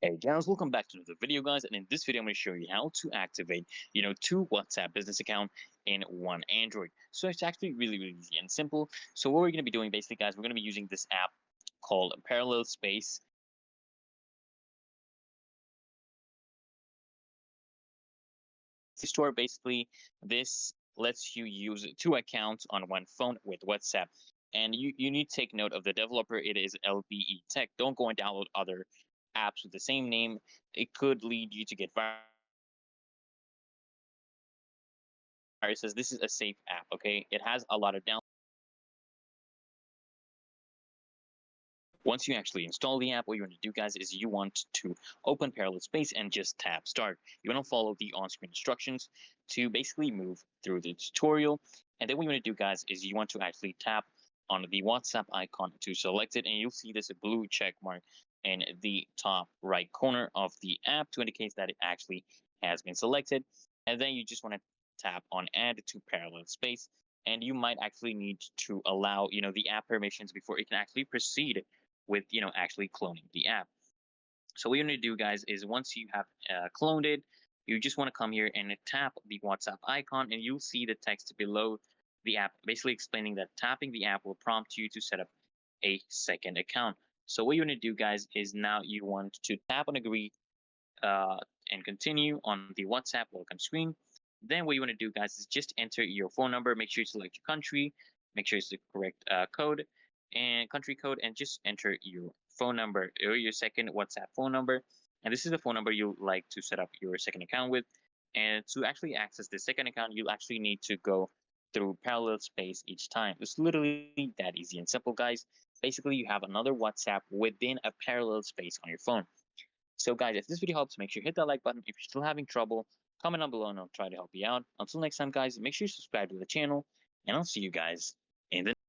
Hey guys, welcome back to another video, guys. And in this video, I'm going to show you how to activate, two WhatsApp business account in one Android. So it's actually really easy and simple. So what we're going to be doing, basically, guys, we're going to be using this app called Parallel Space Store. Basically, this lets you use two accounts on one phone with WhatsApp. And you need to take note of the developer. It is LBE Tech. Don't go and download other apps with the same name. It could lead you to get viruses. This is a safe app, okay? It has a lot of down. Once you actually install the app, what you want to do, guys, is you want to open Parallel Space and just tap Start. You want to follow the on-screen instructions to basically move through the tutorial. And then what you want to do, guys, is you want to actually tap on the WhatsApp icon to select it, and you'll see this blue check mark in the top right corner of the app to indicate that it actually has been selected. And then you just want to tap on Add to Parallel Space, and you might actually need to allow, the app permissions before it can actually proceed with actually cloning the app. So what you're going to do, guys, is once you have cloned it, you just want to come here and tap the WhatsApp icon, and you'll see the text below the app basically explaining that tapping the app will prompt you to set up a second account. So what you want to do, guys, is now you want to tap on agree uh, and continue on the WhatsApp welcome screen. Then what you want to do, guys, is just enter your phone number. Make sure you select your country. Make sure it's the correct code and country code, and just enter your phone number or your second WhatsApp phone number. And this is the phone number you like to set up your second account with. And to actually access the second account, you'll actually need to go through Parallel Space each time. It's literally that easy and simple, guys. Basically, you have another WhatsApp within a Parallel Space on your phone. So, guys, if this video helps, make sure you hit that like button. If you're still having trouble, comment down below and I'll try to help you out. Until next time, guys, make sure you subscribe to the channel, and I'll see you guys in the